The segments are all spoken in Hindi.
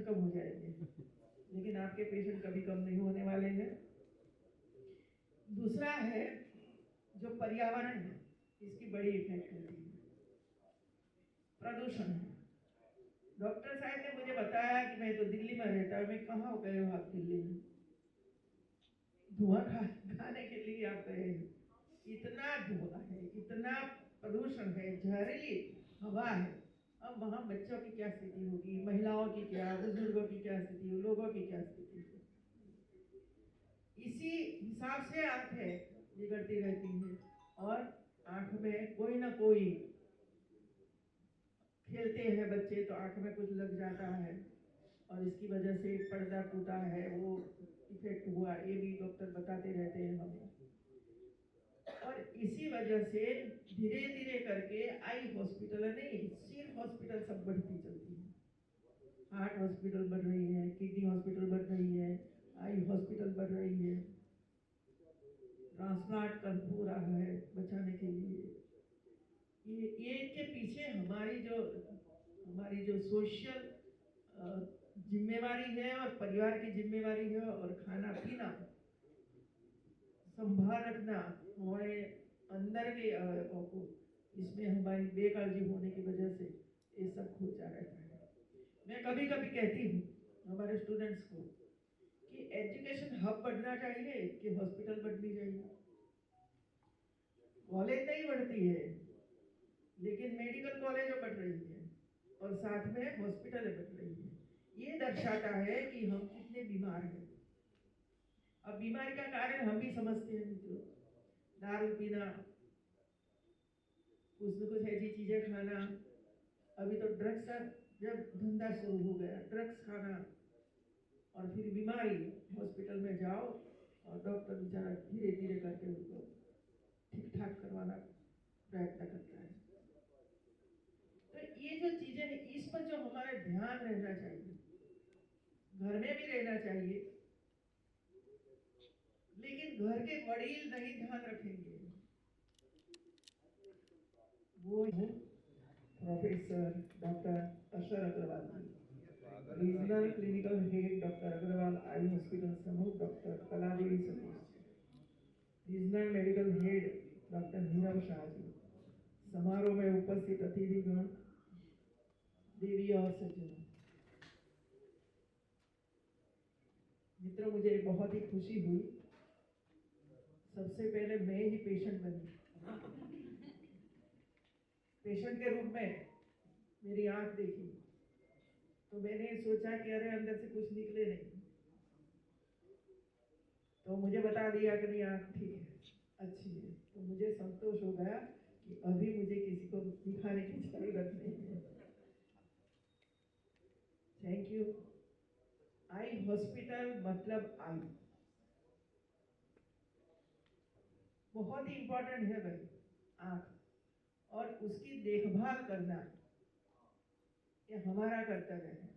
खत्म हो जाएंगे, लेकिन आपके पेशेंट कभी कम नहीं होने वाले हैं। दूसरा है जो पर्यावरण है, इसकी बड़ी इफेक्ट होती है, प्रदूषण है। डॉक्टर साहब ने मुझे बताया कि मैं तो दिल्ली में रहता हूँ। मैं कहाँ गए हो आप दिल्ली में? धुआं खाने के लिए आप गए हो? इतना धुआं है, इतना प्रदूषण है, जहरीली हवा है। अब वहाँ बच्चों की क्या स्थिति होगी, महिलाओं की क्या, बुजुर्गों की क्या स्थिति, लोगों की क्या स्थिति है। इसी हिसाब से आंखें बिगड़ती रहती हैं और आंख में कोई ना कोई, खेलते हैं बच्चे तो आंख में कुछ लग जाता है और इसकी वजह से पर्दा टूटा है, वो इफेक्ट हुआ, ये भी डॉक्टर बताते रहते हैं हमें। और इसी वजह से धीरे धीरे करके आई हॉस्पिटल नहीं, सिर हॉस्पिटल सब बढ़ती चलती है। हार्ट हॉस्पिटल बढ़ रही है, किडनी हॉस्पिटल बढ़ रही है, आई हॉस्पिटल बढ़ रही है, ट्रांसप्लांट कर हो रहा है बचाने के लिए। ये के पीछे हमारी जो सोशल जिम्मेवारी है और परिवार की जिम्मेवारी है और खाना पीना संभाल रखना, हमारे अंदर के अवयवों को, इसमें हमारी बेकाळजी होने की वजह से ये सब खोजा रहता है। मैं कभी कभी कहती हूँ हमारे स्टूडेंट्स को कि एजुकेशन हब बढ़ना चाहिए कि हॉस्पिटल बढ़नी चाहिए। कॉलेज नहीं बढ़ती है, लेकिन मेडिकल कॉलेज बढ़ रही है और साथ में हॉस्पिटल बढ़ रही है। ये दर्शाता है कि हम कितने बीमार हैं। अब बीमारी का कारण हम भी समझते हैं मित्रों, दारू पीना, कुछ न कुछ ऐसी चीजें खाना। अभी तो ड्रग्स का जब धंधा शुरू हो गया, ड्रग्स खाना और फिर बीमारी, हॉस्पिटल में जाओ और डॉक्टर बेचारा धीरे धीरे करके उनको ठीक ठाक करवाना प्रयत्न करता है। तो ये जो चीजें हैं, इस पर जो हमारा ध्यान रहना चाहिए, घर में भी रहना चाहिए, लेकिन घर के वडील नहीं ध्यान रखेंगे। वो professor doctor Ashar Agrawal ji, regional clinical head doctor Agrawal eye hospital समूह doctor Kaladevi Satish, regional medical head doctor Nirav Shah ji, समारोह में उपस्थित अतिथिगण, देवी और सज्जनों, मित्रों, मुझे बहुत ही खुशी हुई। सबसे पहले मैं ही पेशेंट बनी। पेशेंट के रूप में मेरी आंख देखी तो मैंने सोचा कि अरे अंदर से कुछ निकले नहीं, तो मुझे बता दिया कि नहीं आंख ठीक है, अच्छी है, तो मुझे संतोष हो गया कि अभी मुझे किसी को दिखाने की जरूरत नहीं है। Thank you. आई हॉस्पिटल मतलब आई बहुत ही इंपॉर्टेंट है भाई, आंख, और उसकी देखभाल करना ये हमारा कर्तव्य है।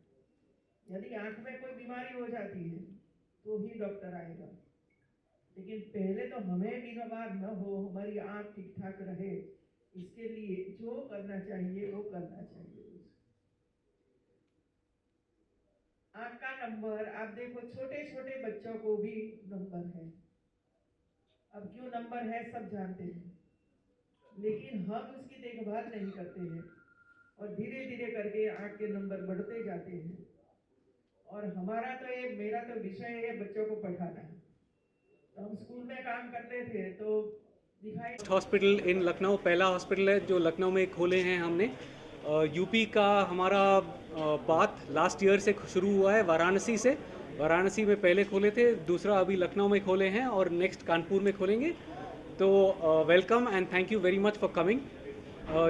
यदि आंख में कोई बीमारी हो जाती है तो ही डॉक्टर आएगा, लेकिन पहले तो हमें बीमार न हो, हमारी आंख ठीक ठाक रहे, इसके लिए जो करना चाहिए वो करना चाहिए। आंख का नंबर आप देखो, छोटे छोटे बच्चों को भी नंबर है। अब क्यों नंबर है सब जानते हैं, लेकिन हम उसकी देखभाल नहीं करते हैं और धीरे धीरे करके आंख के नंबर बढ़ते जाते हैं। और हमारा तो ये, मेरा तो विषय है बच्चों को पढ़ाना। तो हम स्कूल में काम करते थे तो दिखाई। हॉस्पिटल इन लखनऊ पहला हॉस्पिटल है जो लखनऊ में खोले हैं हमने। यूपी का हमारा बात लास्ट ईयर से शुरू हुआ है, वाराणसी से। वाराणसी में पहले खोले थे, दूसरा अभी लखनऊ में खोले हैं और नेक्स्ट कानपुर में खोलेंगे। तो welcome and thank you very much for coming.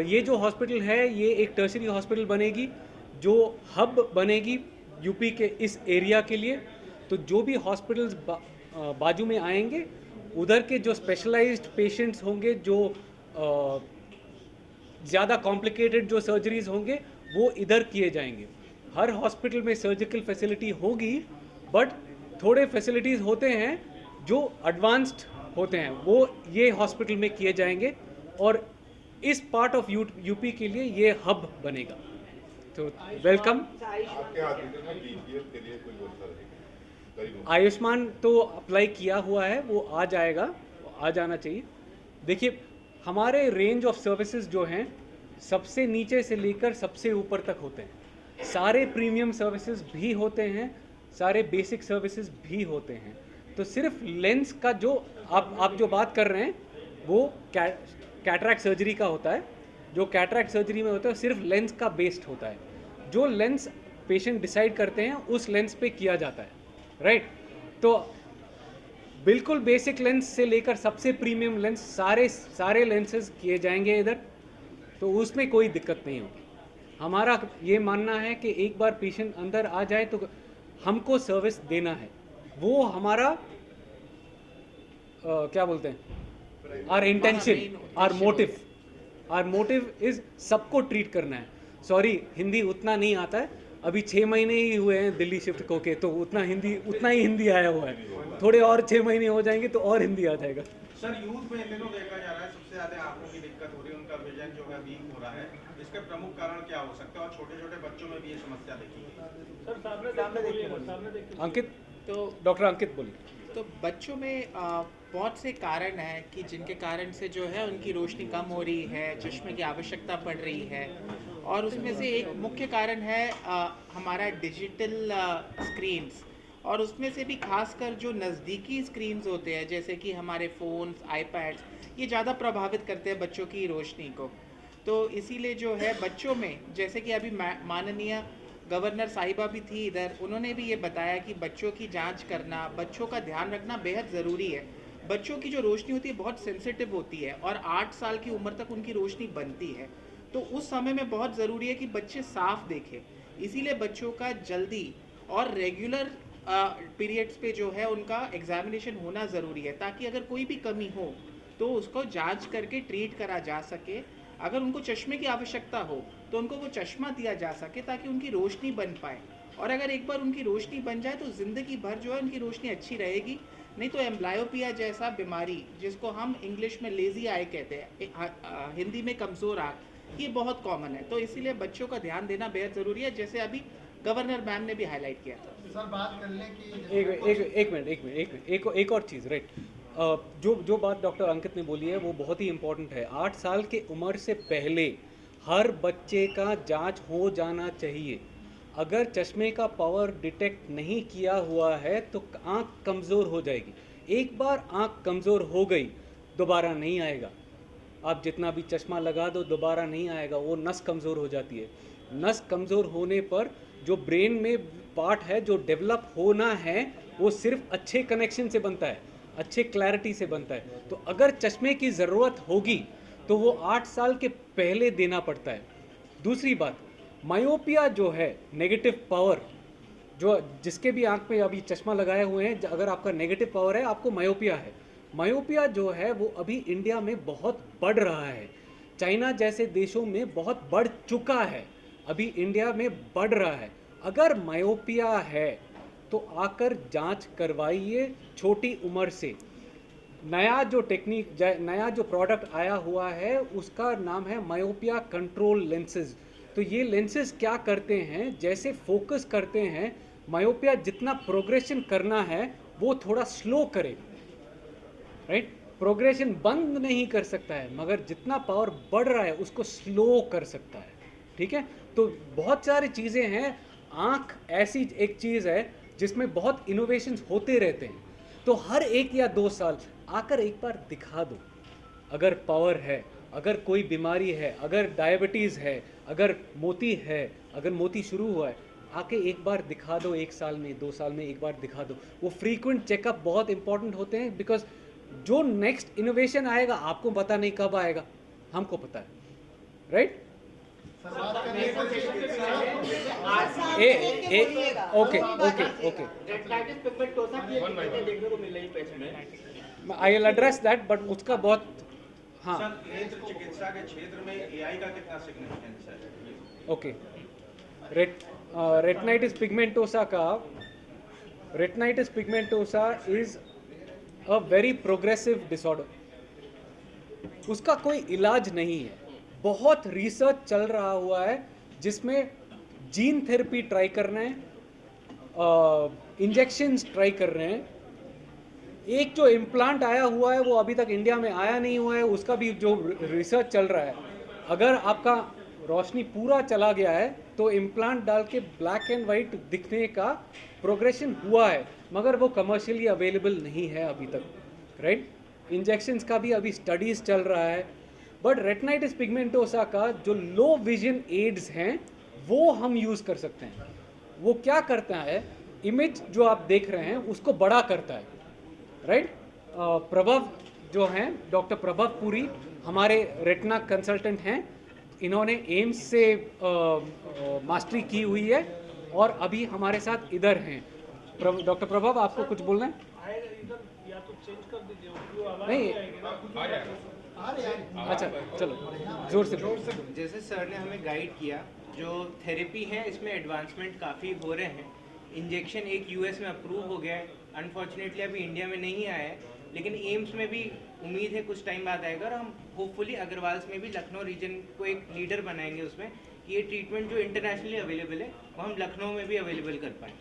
ये जो हॉस्पिटल है ये एक टर्शरी हॉस्पिटल बनेगी जो हब बनेगी यूपी के इस एरिया के लिए। तो जो भी हॉस्पिटल्स बाजू में आएंगे, उधर के जो स्पेशलाइज्ड पेशेंट्स होंगे, जो ज़्यादा कॉम्प्लिकेटेड जो सर्जरीज होंगे, वो इधर किए जाएंगे। हर हॉस्पिटल में सर्जिकल फैसिलिटी होगी, बट थोड़े फैसिलिटीज़ होते हैं जो एडवांस्ड होते हैं, वो ये हॉस्पिटल में किए जाएंगे और इस पार्ट ऑफ यूपी के लिए ये हब बनेगा। तो वेलकम। आपके हॉस्पिटल में बीपीएल के लिए कोई व्यवस्था रहेगी गरीबों को? आयुष्मान तो अप्लाई किया हुआ है, वो आ जाएगा, आ जाना चाहिए। देखिए हमारे रेंज ऑफ सर्विसेज जो हैं सबसे नीचे से लेकर सबसे ऊपर तक होते हैं। सारे प्रीमियम सर्विसेज भी होते हैं, सारे बेसिक सर्विसेज भी होते हैं। तो सिर्फ लेंस का जो आप जो बात कर रहे हैं वो कैटरैक्ट सर्जरी का होता है। जो कैटरैक्ट सर्जरी में होता है सिर्फ लेंस का बेस्ड होता है। जो लेंस पेशेंट डिसाइड करते हैं उस लेंस पे किया जाता है, राइट। तो बिल्कुल बेसिक लेंस से लेकर सबसे प्रीमियम लेंस सारे लेंसेज किए जाएंगे इधर, तो उसमें कोई दिक्कत नहीं होगी। हमारा ये मानना है कि एक बार पेशेंट अंदर आ जाए तो हमको सर्विस देना है, वो हमारा क्या बोलते हैं, our intention, our motive is सबको ट्रीट करना है। सॉरी हिंदी उतना नहीं आता है, अभी 6 महीने ही हुए हैं दिल्ली शिफ्ट होके, तो उतना ही हिंदी आया हुआ है। थोड़े और 6 महीने हो जाएंगे तो और हिंदी आ जाएगा। सर यूथ में इन दिनों देखा जा रहा है सबसे ज्यादा आंखों की दिक्कत हो रही है, उनका विजन जो है वीक हो रहा है। इसके प्रमुख कारण क्या हो सकते हैं और छोटे छोटे बच्चों में भी ये समस्या देखी गई? सर सामने देखिए। अंकित, तो डॉक्टर अंकित बोलिए। तो बच्चों में बहुत से कारण हैं कि जिनके कारण से जो है उनकी रोशनी कम हो रही है, चश्मे की आवश्यकता पड़ रही है। और उसमें से एक मुख्य कारण है हमारा डिजिटल स्क्रीन्स, और उसमें से भी खासकर जो नज़दीकी स्क्रीन्स होते हैं जैसे कि हमारे फ़ोन्स, आईपैड्स, ये ज़्यादा प्रभावित करते हैं बच्चों की रोशनी को। तो इसीलिए जो है बच्चों में, जैसे कि अभी माननीय गवर्नर साहिबा भी थी इधर, उन्होंने भी ये बताया कि बच्चों की जांच करना, बच्चों का ध्यान रखना बेहद ज़रूरी है। बच्चों की जो रोशनी होती है बहुत सेंसिटिव होती है और 8 साल की उम्र तक उनकी रोशनी बनती है। तो उस समय में बहुत ज़रूरी है कि बच्चे साफ देखें। इसीलिए बच्चों का जल्दी और रेगुलर पीरियड्स पे जो है उनका एग्जामिनेशन होना ज़रूरी है, ताकि अगर कोई भी कमी हो तो उसको जांच करके ट्रीट करा जा सके। अगर उनको चश्मे की आवश्यकता हो तो उनको वो चश्मा दिया जा सके ताकि उनकी रोशनी बन पाए। और अगर एक बार उनकी रोशनी बन जाए तो ज़िंदगी भर जो है उनकी रोशनी अच्छी रहेगी। नहीं तो एम्ब्लायोपिया जैसा बीमारी, जिसको हम इंग्लिश में लेज़ी आई कहते हैं, हिंदी में कमज़ोर आँख, ये बहुत कॉमन है। तो इसीलिए बच्चों का ध्यान देना बेहद ज़रूरी है, जैसे अभी गवर्नर मैम ने भी हाईलाइट किया था। सर बात कर लें कि एक मिनट, एक और चीज़, राइट। जो बात डॉक्टर अंकित ने बोली है वो बहुत ही इम्पोर्टेंट है। 8 साल के उम्र से पहले हर बच्चे का जांच हो जाना चाहिए। अगर चश्मे का पावर डिटेक्ट नहीं किया हुआ है तो आँख कमज़ोर हो जाएगी। एक बार आँख कमज़ोर हो गई दोबारा नहीं आएगा। आप जितना भी चश्मा लगा दो दोबारा नहीं आएगा, वो नस कमज़ोर हो जाती है। नस कमज़ोर होने पर जो ब्रेन में पार्ट है जो डेवलप होना है वो सिर्फ अच्छे कनेक्शन से बनता है, अच्छे क्लैरिटी से बनता है। तो अगर चश्मे की ज़रूरत होगी तो वो 8 साल के पहले देना पड़ता है। दूसरी बात, मायोपिया जो है, नेगेटिव पावर, जो जिसके भी आंख में अभी चश्मा लगाए हुए हैं, अगर आपका नेगेटिव पावर है आपको मायोपिया है। मायोपिया जो है वो अभी इंडिया में बहुत बढ़ रहा है, चाइना जैसे देशों में बहुत बढ़ चुका है, अभी इंडिया में बढ़ रहा है। अगर मायोपिया है तो आकर जांच करवाइए छोटी उम्र से। नया जो टेक्निक, नया जो प्रोडक्ट आया हुआ है उसका नाम है मायोपिया कंट्रोल लेंसेज। तो ये लेंसेज क्या करते हैं, जैसे फोकस करते हैं, मायोपिया जितना प्रोग्रेशन करना है वो थोड़ा स्लो करे, राइट। प्रोग्रेशन बंद नहीं कर सकता है मगर जितना पावर बढ़ रहा है उसको स्लो कर सकता है, ठीक है। तो बहुत सारी चीज़ें हैं। आँख ऐसी एक चीज़ है जिसमें बहुत इनोवेशंस होते रहते हैं। तो हर 1 या 2 साल आकर एक बार दिखा दो। अगर पावर है, अगर कोई बीमारी है, अगर डायबिटीज़ है, अगर मोती है, अगर मोती शुरू हुआ है, आके एक बार दिखा दो। 1 साल में, 2 साल में एक बार दिखा दो। वो फ्रीक्वेंट चेकअप बहुत इंपॉर्टेंट होते हैं, बिकॉज जो नेक्स्ट इनोवेशन आएगा आपको पता नहीं कब आएगा, हमको पता है, right. I will address that, but उसका बहुत, हाँ, सर नेत्र चिकित्सा के क्षेत्र में एआई का कितना सिग्निफिकेंस है? Okay. Retinitis pigmentosa is a very progressive disorder. उसका कोई इलाज नहीं है। बहुत रिसर्च चल रहा हुआ है जिसमें जीन थेरेपी ट्राई कर रहे हैं, इंजेक्शंस ट्राई कर रहे हैं। एक जो इम्प्लांट आया हुआ है वो अभी तक इंडिया में आया नहीं हुआ है, उसका भी जो रिसर्च चल रहा है। अगर आपका रोशनी पूरा चला गया है तो इम्प्लांट डाल के ब्लैक एंड वाइट दिखने का प्रोग्रेशन हुआ है, मगर वो कमर्शियली अवेलेबल नहीं है अभी तक, राइट। इंजेक्शंस का भी अभी स्टडीज़ चल रहा है। बट रेटिनाइटिस पिगमेंटोसा का जो लो विजन एड्स हैं वो हम यूज़ कर सकते हैं। वो क्या करता है, इमेज जो आप देख रहे हैं उसको बड़ा करता है, राइट। प्रभव जो हैं, डॉक्टर प्रभव पुरी हमारे रेटिना कंसल्टेंट हैं, इन्होंने एम्स से मास्टरी की हुई है और अभी हमारे साथ इधर हैं। डॉक्टर प्रभव, आपको कुछ बोलना है? नहीं, अच्छा चलो जोर से बोलो। जैसे सर ने हमें गाइड किया, जो थेरेपी है इसमें एडवांसमेंट काफ़ी हो रहे हैं। इंजेक्शन एक यूएस में अप्रूव हो गया है, अनफॉर्चुनेटली अभी इंडिया में नहीं आया है, लेकिन एम्स में भी उम्मीद है कुछ टाइम बाद आएगा। और हम होपफुली अग्रवाल्स में भी लखनऊ रीजन को एक लीडर बनाएंगे उसमें, कि ये ट्रीटमेंट जो इंटरनेशनली अवेलेबल है वो हम लखनऊ में भी अवेलेबल कर पाएँ।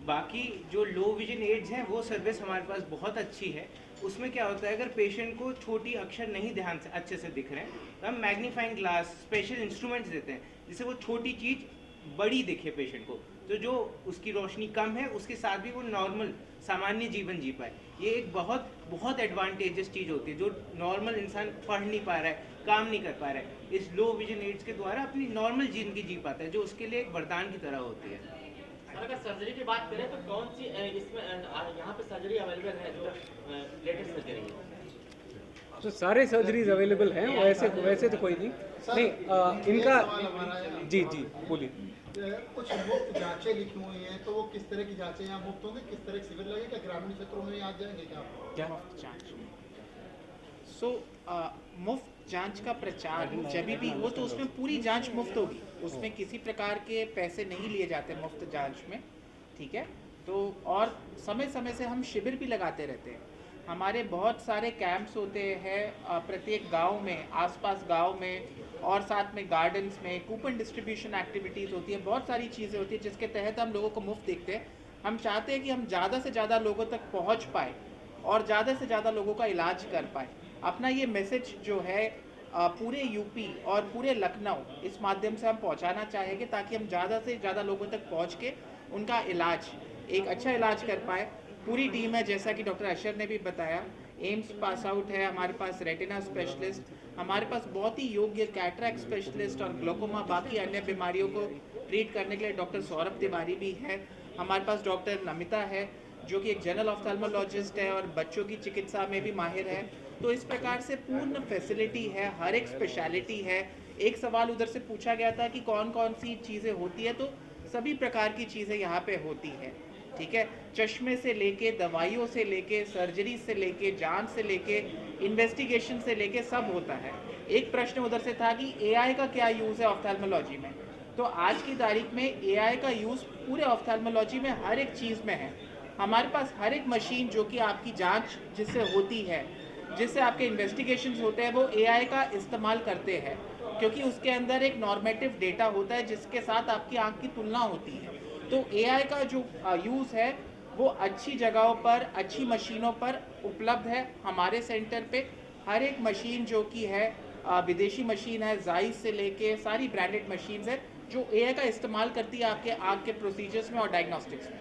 बाकी जो लो विजन एड्स हैं वो सर्विस हमारे पास बहुत अच्छी है। उसमें क्या होता है, अगर पेशेंट को छोटी अक्षर नहीं ध्यान से अच्छे से दिख रहे हैं तो हम मैग्नीफाइंग ग्लास, स्पेशल इंस्ट्रूमेंट्स देते हैं जिससे वो छोटी चीज़ बड़ी दिखे पेशेंट को, तो जो उसकी रोशनी कम है उसके साथ भी वो नॉर्मल सामान्य जीवन जी पाए। ये एक बहुत बहुत एडवांटेजेस चीज़ होती है जो नॉर्मल इंसान पढ़ नहीं पा रहा है, काम नहीं कर पा रहा है, इस लो विजन एड्स के द्वारा अपनी नॉर्मल जिंदगी जी पाता है, जो उसके लिए एक वरदान की तरह होती है। अगर सर्जरी की बात करें तो कौन सी इसमें यहाँ पे सर्जरी अवेलेबल है जो लेटेस्ट सर्जरी है? तो सारे सर्जरीज अवेलेबल हैं, वैसे तो कोई नहीं इनका। जी जी बोलिए। कुछ मुफ्त जांचें लिखी हुई हैं, तो वो किस तरह की जांचें यहाँ मुफ्त होंगी, किस तरह के शिविर लगेंगे, क्या ग्रामीण क्षेत्रों में आ जाएंगे क्या मुफ्त जांच? मुफ्त जांच का प्रचार जब भी हो तो उसमें पूरी जांच मुफ्त होगी, उसमें किसी प्रकार के पैसे नहीं लिए जाते मुफ्त जांच में, ठीक है। तो और समय समय से हम शिविर भी लगाते रहते हैं। हमारे बहुत सारे कैंप्स होते हैं प्रत्येक गांव में, आसपास गांव में, और साथ में गार्डन्स में कूपन डिस्ट्रीब्यूशन एक्टिविटीज़ होती है, बहुत सारी चीज़ें होती हैं जिसके तहत हम लोगों को मुफ्त देखते हैं। हम चाहते हैं कि हम ज़्यादा से ज़्यादा लोगों तक पहुँच पाए और ज़्यादा से ज़्यादा लोगों का इलाज कर पाए। अपना ये मैसेज जो है पूरे यूपी और पूरे लखनऊ इस माध्यम से हम पहुंचाना चाहेंगे, ताकि हम ज़्यादा से ज़्यादा लोगों तक पहुंच के उनका इलाज, एक अच्छा इलाज कर पाए। पूरी टीम है, जैसा कि डॉक्टर अशर ने भी बताया, एम्स पास आउट है, हमारे पास रेटिना स्पेशलिस्ट, हमारे पास बहुत ही योग्य कैटरैक्ट स्पेशलिस्ट और ग्लोकोमा बाकी अन्य बीमारियों को ट्रीट करने के लिए डॉक्टर सौरभ तिवारी भी है। हमारे पास डॉक्टर नमिता है जो कि एक जनरल ऑफ्थेल्मोलॉजिस्ट है और बच्चों की चिकित्सा में भी माहिर है। तो इस प्रकार से पूर्ण फैसिलिटी है, हर एक स्पेशलिटी है। एक सवाल उधर से पूछा गया था कि कौन कौन सी चीज़ें होती है, तो सभी प्रकार की चीज़ें यहाँ पे होती है, ठीक है। चश्मे से लेके, दवाइयों से लेके, सर्जरी से लेके, जांच से लेके, इन्वेस्टिगेशन से लेके सब होता है। एक प्रश्न उधर से था कि एआई का क्या यूज़ है ऑफ्थेल्मोलॉजी में, तो आज की तारीख में एआई का यूज़ पूरे ऑफ्थेल्मोलॉजी में हर एक चीज़ में है। हमारे पास हर एक मशीन जो कि आपकी जांच जिससे होती है, जिससे आपके इन्वेस्टिगेशंस होते हैं, वो एआई का इस्तेमाल करते हैं, क्योंकि उसके अंदर एक नॉर्मेटिव डेटा होता है जिसके साथ आपकी आंख की तुलना होती है। तो एआई का जो यूज़ है वो अच्छी जगहों पर, अच्छी मशीनों पर उपलब्ध है। हमारे सेंटर पे हर एक मशीन जो कि है विदेशी मशीन है, जाइस से लेके सारी ब्रांडेड मशीन्स है जो एआई का इस्तेमाल करती है आपके आंख के प्रोसीजर्स में और डायग्नोस्टिक्स में।